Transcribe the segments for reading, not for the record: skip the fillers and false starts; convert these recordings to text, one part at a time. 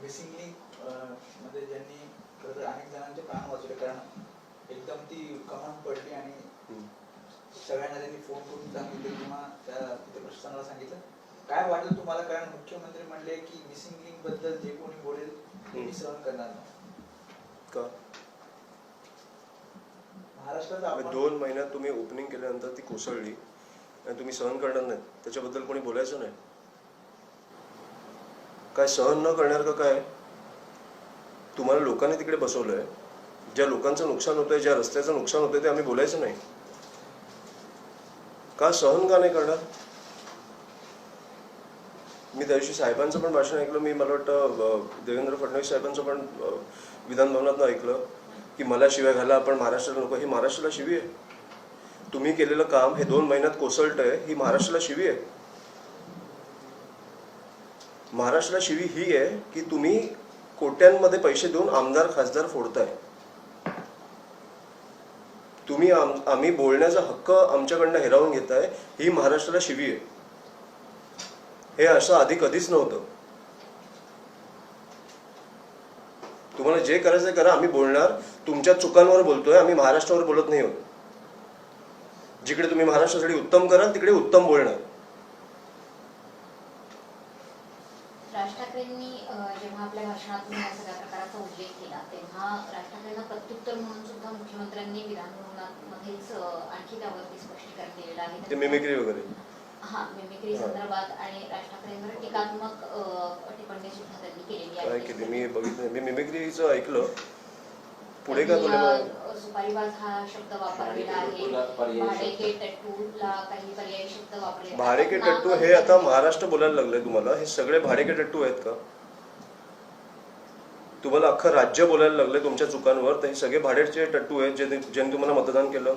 Missing link मध्ये ज्यांनी खरं अनेक जणांचे प्राण वाचवले, कारण एकदम ती कमांड पडली आणि सगळ्यांना त्यांनी फोन करून सांगितलं किंवा त्या तिथे प्रशासनाला सांगितलं. काय वाटलं तुम्हाला? कारण मुख्यमंत्री म्हणले की मिसिंग लिंक बद्दल जे कोणी बोलेल ते मी सहन करणार नाही. का महाराष्ट्रात 2 महिन्यात तुम्ही ओपनिंग केल्यानंतर ती कोसळली आणि तुम्ही सहन करणार नाही, त्याच्याबद्दल कोणी बोलायचं नाही? काय सहन न करणार का काय? तुम्हाला लोकांनी तिकडे बसवलंय, ज्या लोकांचं नुकसान होतंय, ज्या रस्त्याचं नुकसान होतंय ते आम्ही बोलायचं नाही का? सहन का नाही करणार? मी त्या दिवशी साहेबांचं पण भाषण ऐकलं. मला वाटतं देवेंद्र फडणवीस साहेबांचं पण विधान भवनात ऐकलं की मला शिव्या घाला पण महाराष्ट्राला नको. ही महाराष्ट्राला शिवी आहे? तुम्ही केलेलं काम हे 2 महिन्यात कोसळतंय, ही महाराष्ट्राला शिवी आहे? महाराष्ट्राला शिवी ही आहे की तुम्ही कोट्यांमध्ये पैसे देऊन आमदार खासदार फोडताय. तुम्ही आम्ही बोलण्याचा हक्क आमच्याकडनं हिरावून घेताय, ही महाराष्ट्राला शिवी आहे. हे असं आधी कधीच नव्हतं. तुम्हाला जे करायचं करा, आम्ही बोलणार. तुमच्या चुकांवर बोलतोय, आम्ही महाराष्ट्रावर बोलत नाही आहोत. जिकडे तुम्ही महाराष्ट्रासाठी उत्तम कराल तिकडे उत्तम बोलणार. राज ठाकरेंनी जेव्हा आपल्या भाषणातून या सगळ्या प्रकाराचा उल्लेख केला तेव्हा राज ठाकरेंना प्रत्युत्तर म्हणून सुद्धा मुख्यमंत्र्यांनी विधानभवनामध्येच आणखी त्यावरती स्पष्टीकरण दिलेलं आहे. ते मिमिक्री वगैरे मिमिक्री संदर्भात आणि राज ठाकरेंवर टीकात्मक टिप्पणी सुद्धा त्यांनी केलेली आहे. काय केली? मी बघितलं, मी मिमिक्रीचं ऐकलं. पुढे काय बोलले? सुपारीबाज हा शब्द वापरलेला आहे. भाडेके टट्टूला काही पर्यायी शब्द वापरले. भाडेके टट्टू हे आता महाराष्ट्र बोलायला लागले तुम्हाला? हे सगळे भाडेके टट्टू आहेत का? तुम्हाला अख्खं राज्य बोलायला लागले तुमच्या चुकांवर, तर हे सगळे भाडेचे टट्टू आहेत ज्यांनी तुम्हाला मतदान केलं?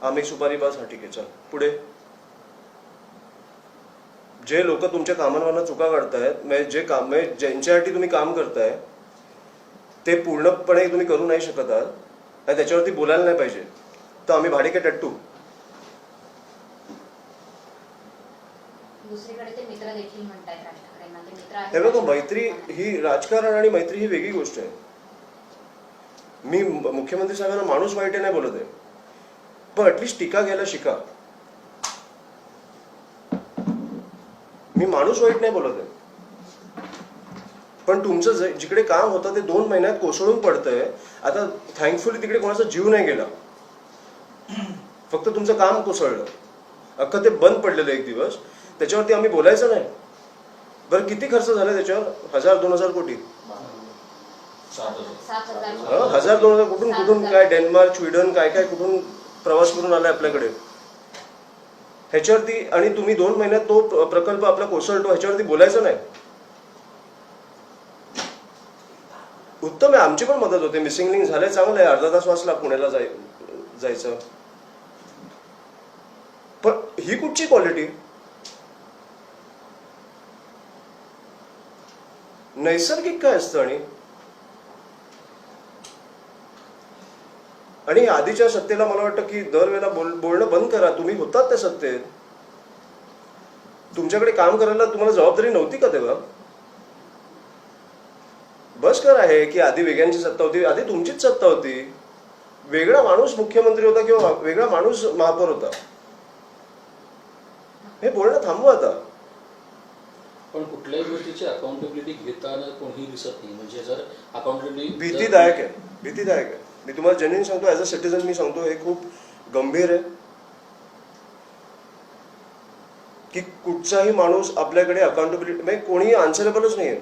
आम्ही सुपारीबाज, हा ठीक आहे, चल पुढे. जे लोक तुमच्या कामांवरनं चुका काढतायत, जे काम ज्यांच्यासाठी तुम्ही काम करताय ते पूर्णपणे तुम्ही करू नाही शकत आहात आणि त्याच्यावरती बोलायला नाही पाहिजे, तर आम्ही भाडेके टट्टू? दुसरीकडे ते मित्र देखील म्हणतात राज ठाकरेंना, ते मित्र आहेत. हे बघा, मैत्री ही, राजकारण आणि मैत्री ही वेगळी गोष्ट आहे. मी मुख्यमंत्री साहेबांना माणूस वाईट नाही बोलत आहे, पण ऍटलिस्ट टीका घ्यायला शिका. मी माणूस वाईट नाही बोलत आहे, पण तुमचं जिकडे काम होतं ते 2 महिन्यात कोसळून पडतंय. आता थँकफुली तिकडे कोणाचा जीव नाही गेला, फक्त तुमचं काम कोसळलं. अख्खं ते बंद पडलेलं 1 दिवस, त्याच्यावरती आम्ही बोलायचं नाही. बरं, किती खर्च झाला त्याच्यावर? 1000-2000 कोटी. 1000-2000 कुठून कुठून काय डेन्मार्क, स्वीडन, काय काय कुठून प्रवास करून आलाय आपल्याकडे ह्याच्यावरती. आणि तुम्ही 2 महिन्यात तो प्रकल्प आपला कोसळतो, ह्याच्यावरती बोलायचं नाही. उत्तम आहे, आमची पण मदत होते. मिसिंग लिंक झालंय, चांगलं आहे. अर्धा तास वाचला पुण्याला जायचं. पण ही कुठची क्वालिटी? नैसर्गिक काय असतं? आणि आधीच्या सत्तेला मला वाटतं की दरवेळेला बोलणं बंद करा. तुम्ही होतात त्या सत्तेत, तुमच्याकडे काम करायला तुम्हाला जबाबदारी नव्हती का तेव्हा? बस करा आहे की आधी वेगळ्यांची सत्ता होती, आधी तुमचीच सत्ता होती. वेगळा माणूस मुख्यमंत्री होता किंवा वेगळा माणूस महापौर होता. हे बोलणं थांबवा आता. पण कुठल्याही गोष्टीची अकाउंटेबिलिटी घेताना कोणीही दिसत नाही. म्हणजे जर अकाउंटेबिलिटी भीतीदायक आहे, भीतीदायक आहे. मी तुम्हाला जेन्युइन सांगतो, ऍज अ सिटीजन मी सांगतो, हे खूप गंभीर आहे की कुठचाही माणूस आपल्याकडे अकाउंटेबिलिटी म्हणजे कोणी आन्सरेबलच नाहीये.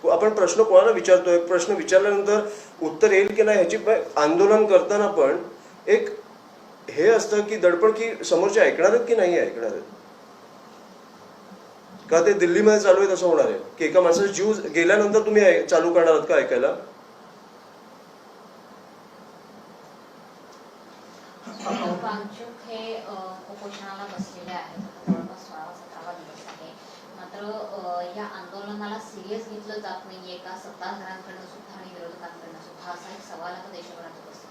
आपण प्रश्न कोणाला विचारतोय, प्रश्न विचारल्यानंतर उत्तर येईल की नाही ह्याची आंदोलन करताना पण एक हे असतं की दडपण की समोरचे ऐकणार आहेत की नाही ऐकणार आहेत. का ते दिल्लीमध्ये चालू आहे तसं होणार आहे की एका माणसाचा जीव गेल्यानंतर तुम्ही चालू करणार आहात का ऐकायला? वांचूक हे उपोषणाला बसलेले आहेत, जवळपास 16वा-17वा दिवस आहे. मात्र या आंदोलनाला सिरियस घेतलं जात नाहीये का सत्ताधाऱ्यांकडनं सुद्धा आणि विरोधकांकडनं सुद्धा, असा एक सवाल आता देशभरात बसतो.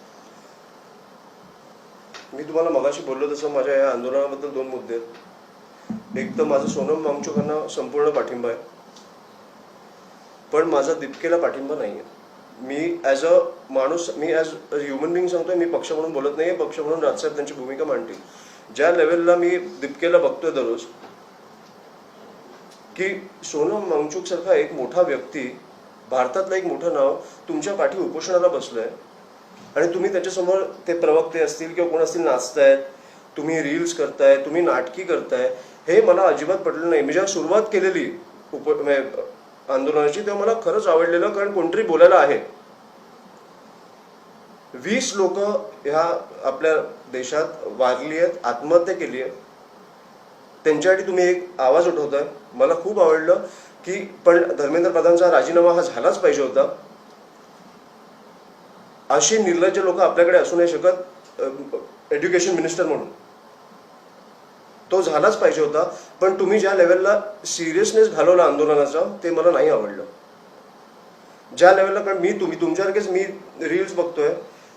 मी तुम्हाला मगाशी बोललो तसं माझ्या या आंदोलनाबद्दल 2 मुद्दे आहेत. एक तर माझं सोनम वांगचुकांना संपूर्ण पाठिंबा आहे. पण माझा दीपकेला पाठिंबा नाही आहे. मी ॲज अ माणूस, मी ॲज अ ह्युमन बिंग सांगतोय, मी पक्ष म्हणून बोलत नाही आहे. पक्ष म्हणून राजसाहेब त्यांची भूमिका मांडतील. ज्या लेवलला मी दीपकेला बघतोय दररोज, की सोनम वांगचूक सारखा एक मोठा व्यक्ती, भारतातलं एक मोठं नाव तुमच्या पाठी उपोषणाला बसलंय आणि तुम्ही त्याच्यासमोर ते प्रवक्ते असतील किंवा कोण असतील नाचतायत, तुम्ही रील्स करताय, तुम्ही नाटकी करताय, हे मला अजिबात पटलं नाही. मी जेव्हा सुरुवात केलेली आंदोलनाची तेव्हा मला खरंच आवडलेलं, कारण कोणतरी बोलायला आहे. 20 लोक ह्या आपल्या देशात वारली आहेत, आत्महत्या केली आहे, त्यांच्यासाठी तुम्ही एक आवाज उठवताय. मला खूप आवडलं की पण धर्मेंद्र प्रधानचा राजीनामा हा झालाच पाहिजे होता. अशी निर्लज्ज लोक आपल्याकडे असू नाही शकत एज्युकेशन मिनिस्टर म्हणून. तो झालाच पाहिजे होता. पण तुम्ही ज्या लेवलला सिरियसनेस घालवला आंदोलनाचा, ते मला नाही आवडलं. ज्या लेवलला, कारण मी तुमच्यासारखेच मी रील्स बघतोय,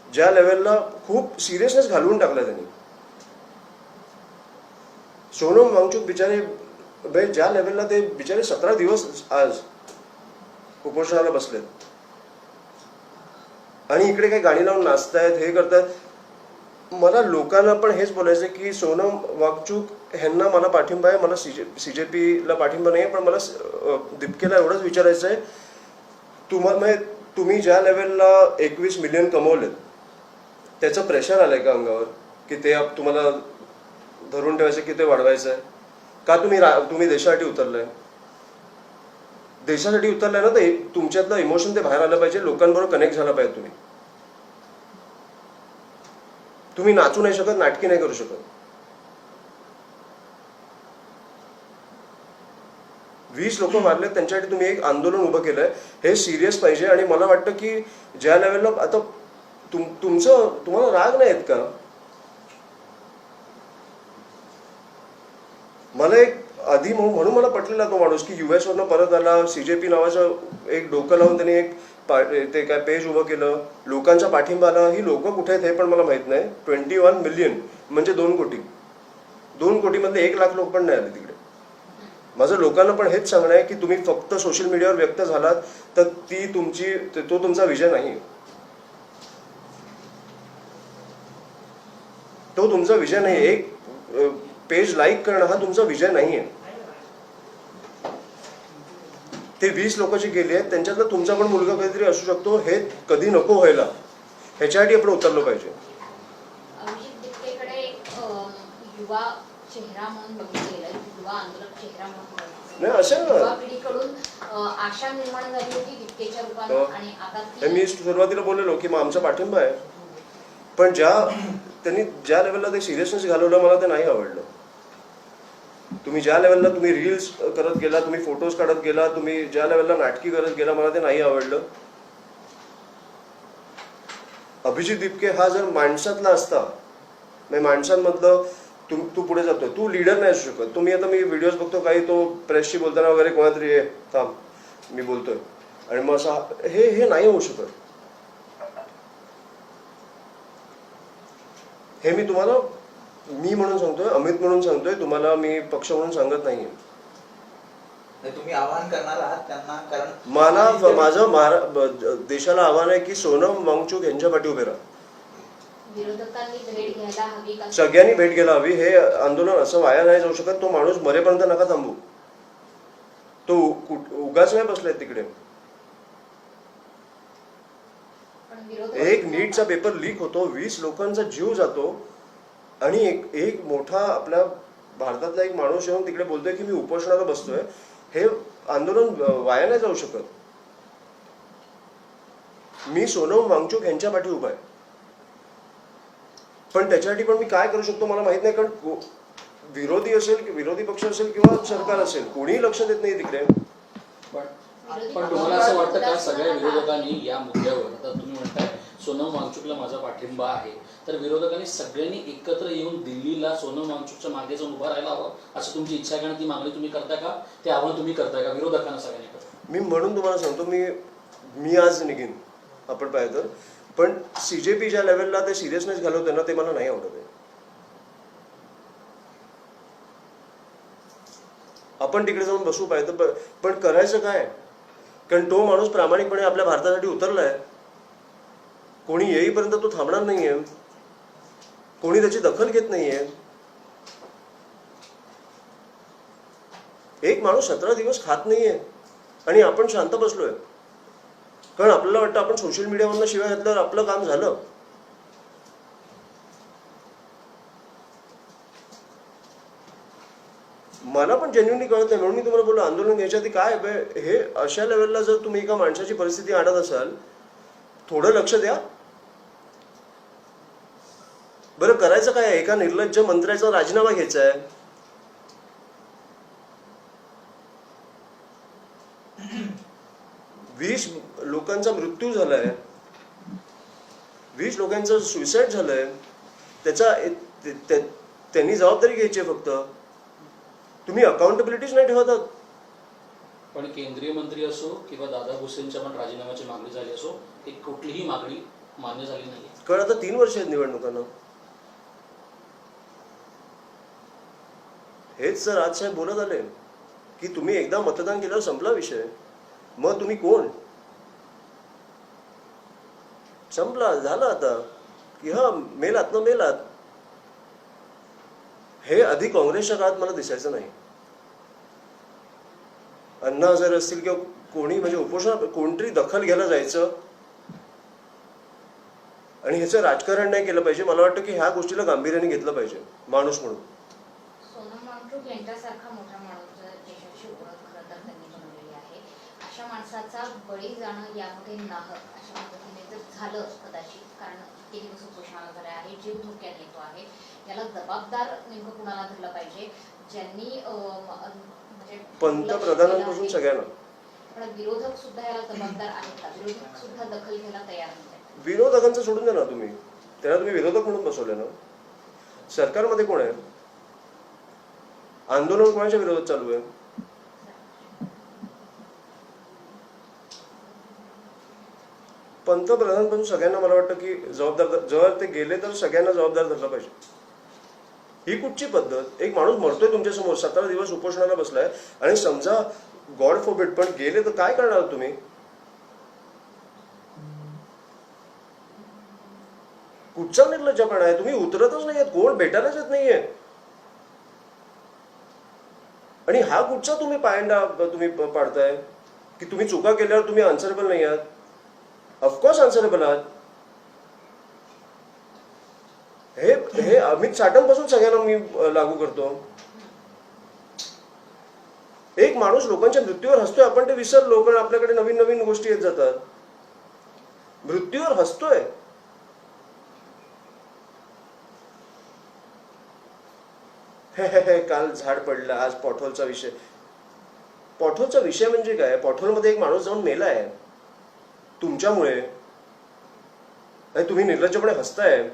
ज्या लेवलला खूप सिरियसनेस घालवून टाकला त्यांनी. सोनम वांगचूक बिचारे, ज्या लेवलला ते बिचारे 17 दिवस आज उपोषणाला बसलेत आणि इकडे काही गाणी लावून नाचतायत, हे करतायत. मला लोकांना पण हेच बोलायचं की सोनम वांगचूक ह्यांना मला पाठिंबा आहे, मला CJPला पाठिंबा नाही आहे. पण मला दीपकेला एवढंच विचारायचं आहे, तुम्ही ज्या लेवलला 21 मिलियन कमवलेत, त्याचं प्रेशर आलंय का अंगावर की ते तुम्हाला धरून ठेवायचं की ते वाढवायचं आहे का? तुम्ही देशासाठी उतरलाय, देशासाठी उतरलाय ना, तर तुमच्यातलं इमोशन ते बाहेर आलं पाहिजे, लोकांबरोबर कनेक्ट झाला पाहिजे. तुम्ही नाचू नाही शकत, नाटकी नाही करू शकत. 20 लोक मारले, त्यांच्यासाठी तुम्ही एक आंदोलन उभं केलंय, हे सिरियस पाहिजे. आणि मला वाटतं की ज्या लेवलला आता तुम्हाला राग नाही आहेत का? मला एक आधी म्हणून मला पटलेला तो माणूस की US वरनं परत आला, CJP नावाचं एक डोकं लावून त्यांनी एक ते काय पेज उभं केलं, लोकांचा पाठिंबा आला. ही लोक कुठे आहेत हे पण मला माहित नाही. 21 मिलियन म्हणजे 2 कोटी. 2 कोटीमधले 1 लाख लोक पण नाही आले तिकडे. माझं लोकांना पण हेच सांगणं आहे की तुम्ही फक्त सोशल मीडियावर व्यक्त झालात तर तो तुमचा विजय नाही. तो तुमचा विजय नाही. एक पेज लाईक करणं हा तुमचा विजय नाहीये. ते 20 लोक जे गेले आहेत त्यांच्यातला तुमचा पण मुलगा काहीतरी असू शकतो, हे कधी नको व्हायला. ह्याच्यासाठी आपण उतरलो पाहिजे. अभिजित दीपकेकडे एक युवा चेहरा म्हणून बघितलं गेलं, युवा आंदोलक चेहरा म्हणून नाही असेल ना. युवा पिढीकडून आशा निर्माण झाली होती दीपकेच्या रूपाने आणि आता मी सुरुवातीला बोललेलो की मग आमचा पाठिंबा आहे. पण त्यांनी ज्या लेवलला ते सिरियसनेस घालवलं, मला ते नाही आवडलं. तुम्ही ज्या लेवलला तुम्ही रील्स करत गेला, तुम्ही फोटोज काढत गेला, तुम्ही ज्या लेवलला नाटकी करत गेला, मला ते नाही आवडलं. अभिजित दीपके हा जर माणसातला असता, माणसांमधलं तू पुढे जातोय, तू लीडर नाही असू शकत. मी व्हिडिओज बघतो काही, तो प्रेसशी बोलताना वगैरे कोणातरी ये थांब मी बोलतोय आणि मग असं हे नाही होऊ शकत. हे मी तुम्हाला म्हणून सांगतोय, अमित म्हणून सांगतोय, तुम्हाला मी पक्ष म्हणून सांगत नाहीये. तुम्ही आवाहन करणार आहात त्यांना, कारण माझं देशाला आव्हान आहे की सोनम वांगचूक यांच्या पाठी उभे राहा. विरोधकांनी भेट घ्यायला हवी का? सगळ्यांनी भेट घ्यायला हवी. हे आंदोलन असं वाया नाही जाऊ शकत. तो माणूस मरेपर्यंत नका थांबू. तो उगाच नाही बसलाय तिकडे. एक नीटचा पेपर लीक होतो, 20 लोकांचा जीव जातो आणि एक मोठा आपल्या भारतातला एक माणूस येऊन तिकडे बोलतोय की मी उपोषणाला बसतोय. हे आंदोलन वाया नाही जाऊ शकत. मी सोनम वांगचूक यांच्या पाठी उभा आहे. पण त्याच्यासाठी पण मी काय करू शकतो मला माहित नाही, कारण विरोधी पक्ष असेल किंवा सरकार असेल, कोणीही लक्ष देत नाही तिकडे. पण तुम्हाला असं वाटतं का सगळ्या विरोधकांनी या मुद्द्यावर, आता तुम्ही म्हणताय सोनम वांगचूकला माझा पाठिंबा आहे, तर विरोधकांनी सगळ्यांनी एकत्र येऊन दिल्लीला सोनम वांगचूकच्या मागे जाऊन उभं राहायला हवं असं तुमची इच्छा आहे का? ती मागणी तुम्ही करताय का? ते आव्हान तुम्ही करताय का विरोधकांना सगळ्यांनी करताय? मी म्हणून तुम्हाला सांगतो, मी आज निघेन आपण पाहिजे तर. पण CJP ज्या लेवलला ते सिरियसनेस घालवते ना, ते मला नाही आवडत आहे. आपण तिकडे जाऊन बसू पाहिजे, पण करायचं काय? कारण तो माणूस प्रामाणिकपणे आपल्या भारतासाठी उतरलाय. कोणी येईपर्यंत तो थांबणार नाहीये, कोणी त्याची दखल घेत नाहीये. एक माणूस 17 दिवस खात नाहीये आणि आपण शांत बसलोय, कारण आपल्याला वाटतं आपण सोशल मीडियावरनं शिवाय घातल्यावर आपलं काम झालं. मला पण जेन्युइनली कळत नाही, म्हणून मी तुम्हाला बोललो आंदोलन घ्यायच्या आधी काय हे अशा लेवलला जर तुम्ही एका माणसाची परिस्थिती आणत असाल, थोडं लक्ष द्या. बरं करायचं काय, एका निर्लज्ज मंत्र्याचा राजीनामा घ्यायचा आहे. 20 लोकांचा मृत्यू झालाय, 20 लोकांचं सुसाईड झालंय, त्यांनी जबाबदारी घ्यायची आहे. फक्त तुम्ही अकाउंटेबिलिटीच नाही ठेवत आहात. पण केंद्रीय मंत्री असो किंवा दादा भुसेंच्या पण राजीनाम्याची मागणी झाली असो, एक कुठलीही मागणी मान्य झाली नाही. कारण आता 3 वर्ष आहेत निवडणुकांना. हेच सर आज साहेब बोलत आले की तुम्ही एकदा मतदान केल्यावर संपला विषय, मग तुम्ही कोण, संपला झालं आता की हा मेलात ना मेलात. हे आधी काँग्रेसच्या काळात मला दिसायचं नाही. अण्णा हजारे असतील किंवा कोणी म्हणजे उपोषण कोणतरी दखल घ्यायला जायचं आणि ह्याचं राजकारण नाही केलं पाहिजे. मला वाटतं की ह्या गोष्टीला गांभीर्याने घेतलं पाहिजे माणूस म्हणून. सोनम वांगचूक यांच्यासारखा मोठा माणूस देशाची ओळख खरं तर त्यांनी बनवलेली आहे. अशा माणसाचा बळी जाणं यामध्ये नाहक अशा पद्धतीने जर झालं कदाचित, कारण किती दिवस उपोषणाला झाले आहे, जीव धोक्यात येतो आहे, याला जबाबदार नेमकं कुणाला धरलं पाहिजे, ज्यांनी म्हणजे पंतप्रधानांपासून सगळ्यांना. पण विरोधक सुद्धा याला जबाबदार आहेत का? विरोधक सुद्धा दखल घ्यायला तयार नाही. विरोधकांचं सोडून द्या ना तुम्ही, त्याला तुम्ही विरोधक म्हणून बसवले ना. सरकारमध्ये कोण आहे? आंदोलन कोणाच्या विरोधात चालू आहे? पंतप्रधानपासून सगळ्यांना मला वाटतं की जबाबदार, जर ते गेले तर सगळ्यांना जबाबदार धरलं पाहिजे. ही कुठची पद्धत? एक माणूस मरतोय तुमच्यासमोर, 17 दिवस उपोषणाला बसलाय, आणि समजा गॉड फॉरबिड पण गेले तर काय करणार तुम्ही? कुठचा निर्लज्जपणा आहे? तुम्ही उतरतच नाहीयेत, कोण भेटायलाच येत नाहीये. आणि हा कुठचा तुम्ही पायंडा तुम्ही पाडताय की तुम्ही चुका केल्यावर तुम्ही आन्सरेबल नाही आहात? ऑफकोर्स आन्सरेबल आहात. हे अमित साटमपासून सगळ्यांना मी लागू करतो. एक माणूस लोकांच्या मृत्यूवर हसतोय, आपण ते विसरलो, कारण आपल्याकडे नवीन नवीन गोष्टी येत जातात. मृत्यूवर हसतोय. काल झाड पडलं, आज पॉटहोलचा विषय. पॉटहोलचा विषय म्हणजे काय? पॉटहोलमध्ये एक माणूस जाऊन मेलाय तुमच्यामुळे, आणि तुम्ही निर्लज्जपणे हसताय.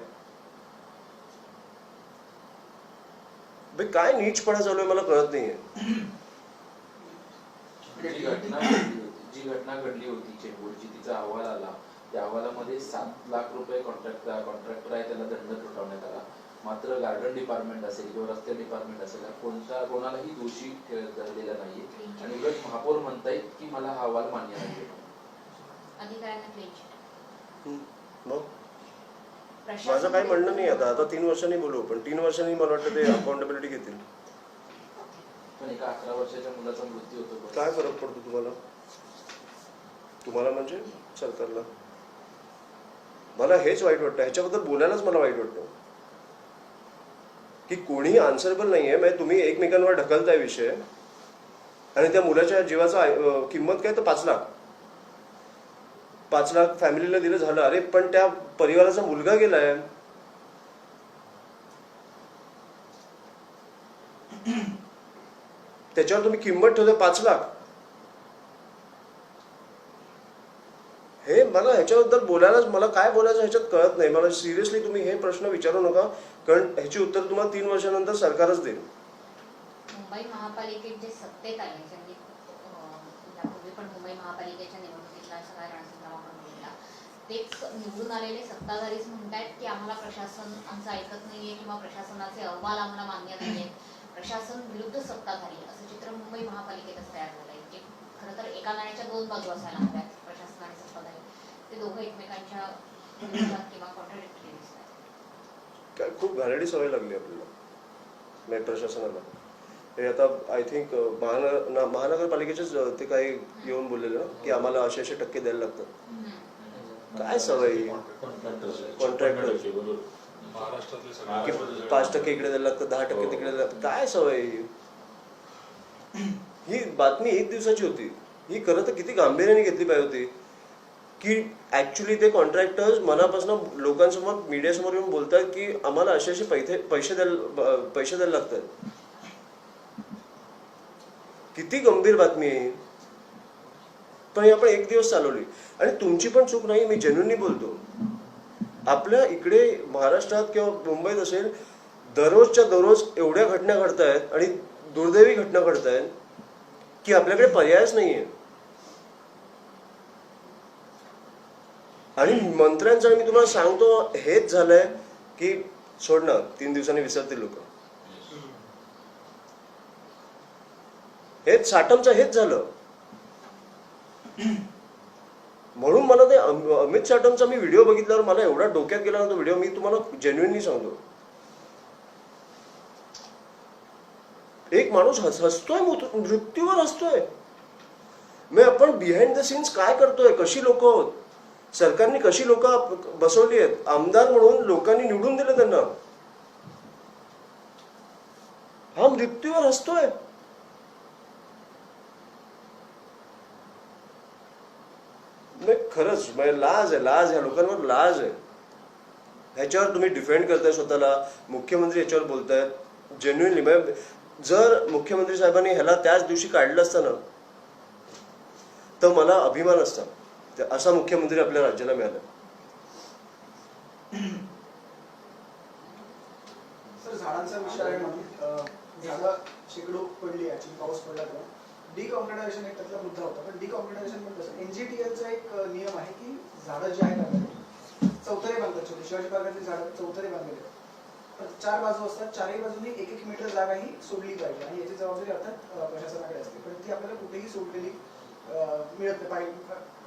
काय नीचपणा चालू आहे मला कळत नाहीये. जी घटना घडली होती चेंबूरची, तिचा अहवाल आला, त्या अहवालामध्ये 7 लाख रुपये कॉन्ट्रॅक्टर आहे त्याला दंड ठोठावण्यात आला. मात्र गार्डन डिपार्टमेंट असेल किंवा रस्ते डिपार्टमेंट असेल, कोणालाही दोषी धरलेला नाहीये. आणि उलट महापौर म्हणतायत की मला हा अहवाल मान्य नाही. मग माझं काही म्हणणं नाही. आता 3 वर्षांनी बोलू, पण 3 वर्षांनी मला वाटतं ते अकाउंटेबिलिटी घेतील. पण एका 11 वर्षाच्या मुलाचा मृत्यू होतो, काय फरक पडतो तुम्हाला? तुम्हाला म्हणजे सरकारला? मला हेच वाईट वाटतं, ह्याच्याबद्दल बोलायलाच मला वाईट वाटतं की कोणीही आन्सरेबल नाहीये. म्हणजे तुम्ही एकमेकांवर ढकलताय विषय, आणि त्या मुलाच्या जीवाचा किंमत काय तर 5 लाख. 5 लाख फॅमिलीला दिलं झालं. अरे पण त्या परिवाराचा मुलगा गेलाय. त्याच्यावर तुम्ही किंमत ठेवताय 5 लाख. हे मला ह्याच्याबद्दल बोलायलाच, मला काय बोलायचं ह्याच्यात कळत नाही. मला सिरियसली तुम्ही हे प्रश्न विचारू नका, कारण ह्याची उत्तर तुम्हाला 3 वर्षानंतर सरकारच देईल. मुंबई महापालिकेत जे सत्तेत आले, ज्यांनी यापूर्वी पण मुंबई महापालिकेच्या निवडणुकीतला सगळा रणसंग्राम आपण बघितला, तेच निवडून आलेले सत्ताधारीच म्हणतायत की आम्हाला प्रशासन आमचं ऐकत नाहीये किंवा प्रशासनाचे अहवाल आम्हाला मान्य नाहीये, प्रशासन विरुद्ध सत्ताधारी असं चित्र मुंबई महापालिकेतच तयार झालंय. खरं तर एका नाण्याच्या दोन बाजू असायला हव्यात, प्रशासन आणि सत्ताधारी. ते दोघं एकमेकांच्या विरोधात किंवा कॉन्ट्राडिक्टरी दिसतात. काय खूप घाणेरडी सवय लागली आपल्याला नाही प्रशासनाला. हे आता आय थिंक महानगरपालिकेचेच ते काही येऊन बोललेले ना की आम्हाला असे टक्के द्यायला लागतात. काय सवय कॉन्ट्रॅक्टर की 5% इकडे द्यायला लागतं, 10% तिकडे द्यायला लागतं. काय सवय ही बातमी एक दिवसाची होती. ही खरं तर किती गांभीर्याने घेतली पाहिजे होती की ऍक्च्युली ते कॉन्ट्रॅक्टर्स मनापासून लोकांसमोर मीडियासमोर येऊन बोलतात की आम्हाला असे पैसे द्यायला लागतात. किती गंभीर बातमी आहे. पण ही आपण एक दिवस चालवली आणि तुमची पण चूक नाही, मी जेन्युइनली बोलतो. आपल्या इकडे महाराष्ट्रात किंवा मुंबईत असेल दररोजच्या दररोज एवढ्या घटना घडतायत आणि दुर्दैवी घटना घडतायत की आपल्याकडे पर्यायच नाहीये. आणि मंत्र्यांचं मी तुम्हाला सांगतो हेच झालंय की सोड ना, 3 दिवसांनी विसरतील लोक. हेच साटमचं हेच झालं. म्हणून मला ते अमित साटमचा मी व्हिडिओ बघितल्यावर मला एवढा डोक्यात गेला ना तो व्हिडिओ. मी तुम्हाला जेन्युइनली सांगतो. एक माणूस हसतोय, मृत्यूवर हसतोय. मग आपण बिहाइंड द सीन्स काय करतोय, कशी लोक आहोत, सरकारने कशी लोक बसवली आहेत, आमदार म्हणून लोकांनी निवडून दिलं त्यांना. हा मृत्यूवर हसतोय. खरंच लाज आहे, लाज. ह्या लोकांवर लाज आहे. ह्याच्यावर तुम्ही डिफेंड करताय स्वतःला. मुख्यमंत्री ह्याच्यावर बोलतायत जेन्युइनली. जर मुख्यमंत्री साहेबांनी ह्याला त्याच दिवशी काढलं असतं ना तर मला अभिमान असता. असा मुख्यमंत्री आपल्या राज्याला मिळाला. सर झाडांचा विषय आहे म्हणून झाडं शेकडो पडली याची पाऊस पडला तेव्हा डिकॉन्क्रिटायझेशन एक त्यातला मुद्दा होता. पण डिकॉन्क्रिटायझेशन पण कसं एनजीटीएलचा एक नियम आहे की झाडं जी आहेत आपल्याकडे चौथरे बांधतात. छोटी शिवाजी पार्कातली झाडं चौथरे बांधलेले तर 4 बाजू असतात. 4ही बाजूंनी 1-1 मीटर जागा ही सोडली पाहिजे आणि याची जबाबदारी अर्थात प्रशासनाकडे असते. पण ती आपल्याला कुठेही सोडलेली मिळत नाही.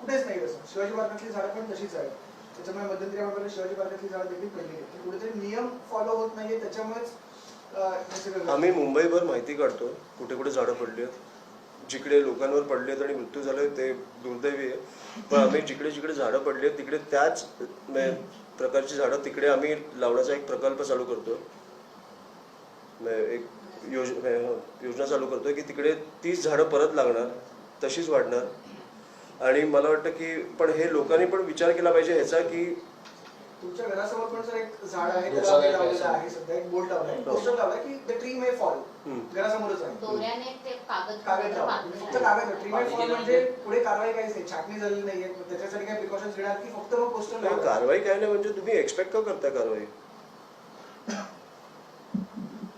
कुठेच नाही असं. शिवाजी पार्कातली झाडं पण तशीच आहेत. त्याच्यामुळे मध्यंतरी आपण शिवाजी पार्कातली झाडं देखील पडली आहेत. कुठेतरी नियम फॉलो होत नाहीये. त्याच्यामुळेच आम्ही मुंबईभर माहिती काढतो कुठे कुठे झाडं पडली आहेत. जिकडे लोकांवर पडले आहेत आणि मृत्यू झाले ते दुर्दैवी आहे. पण आम्ही जिकडे जिकडे झाडं पडली आहेत तिकडे त्याच प्रकारची झाडं तिकडे आम्ही लावण्याचा एक प्रकल्प चालू करतो. एक योजना चालू करतोय की तिकडे 30 झाडं परत लागणार, तशीच वाढणार. आणि मला वाटतं की पण हे लोकांनी पण विचार केला पाहिजे ह्याचा की तुमच्या घरासमोर पण जर एक झाड आहे त्याला लावलेलं आहे. सध्या एक बोर्ड लावलाय, पोस्टर लावलाय की द ट्री मे फॉल. घरासमोरच आहे. दोऱ्याने ते कागद लावलं. फक्त कागद. ट्री मे फॉल म्हणजे पुढे कारवाई काहीच नाही. छाटणी झालेली नाहीये. त्याच्यासाठी काही प्रिकॉशन्स घेणार की फक्त मग पोस्टर लावलं. कारवाई काय नाही म्हणजे तुम्ही एक्सपेक्ट का करताय कारवाई.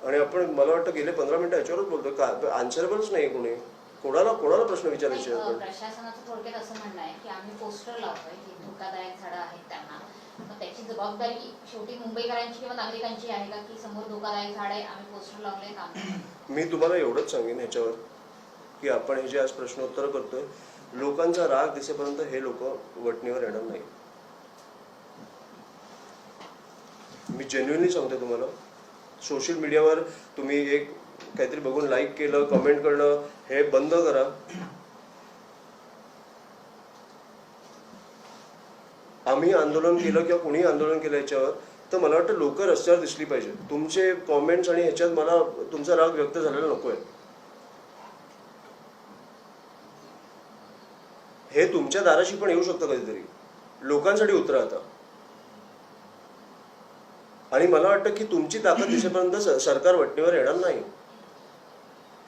आणि आपण मला वाटतं गेले 15 मिनिटं याच्यावरच बोलतोय. आन्सरेबलच नाही कोणी. कोणाला प्रश्न विचारायचे. प्रशासनाचं थोडक्यात असं म्हणणं आहे की आम्ही पोस्टर लावतोय की धोकादायक झाडं आहेत त्यांना. मग त्याची जबाबदारी शेवटी मुंबईकरांची किंवा नागरिकांची आहे का की समोर धोकादायक झाड आहे आम्ही पोस्टर लावले काम. मी तुम्हाला एवढंच सांगेन ह्याच्यावर की आपण हे जे आज प्रश्नोत्तर करतोय लोकांचा राग दिसेपर्यंत हे लोक वटणीवर येणार नाही. मी जेन्युइनली सांगतो तुम्हाला. सोशल मीडियावर तुम्ही एक काहीतरी बघून लाईक केलं, कमेंट करणं हे बंद करा. आम्ही आंदोलन केलं किंवा कुणी आंदोलन केलं याच्यावर तर मला वाटतं लोक रस्त्यावर दिसली पाहिजे. तुमचे कॉमेंट्स आणि ह्याच्यात मला तुमचा राग व्यक्त झालेला नकोय. हे तुमच्या दाराशी पण येऊ शकतं कधीतरी. लोकांसाठी उतरा आता. आणि मला वाटतं की तुमची ताकद दिसेपर्यंत सरकार वटणीवर येणार नाही.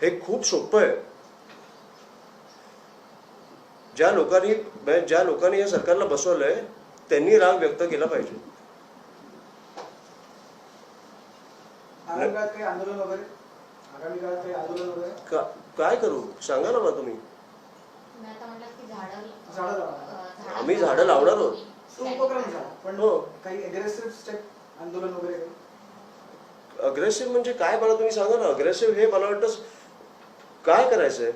हे खूप सोपं आहे. ज्या लोकांनी या सरकारला बसवलंय त्यांनी राग व्यक्त केला पाहिजे. आगामी काळात काही आंदोलन वगैरे काय करू सांगा ना मला तुम्ही. आम्ही झाडं लावणार आहोत. उपक्रम झाला पण काही अग्रेसिव्ह स्टेप आंदोलन वगैरे. अग्रेसिव्ह म्हणजे काय मला तुम्ही सांगा ना. अग्रेसिव्ह हे मला वाटतं काय करायचंय.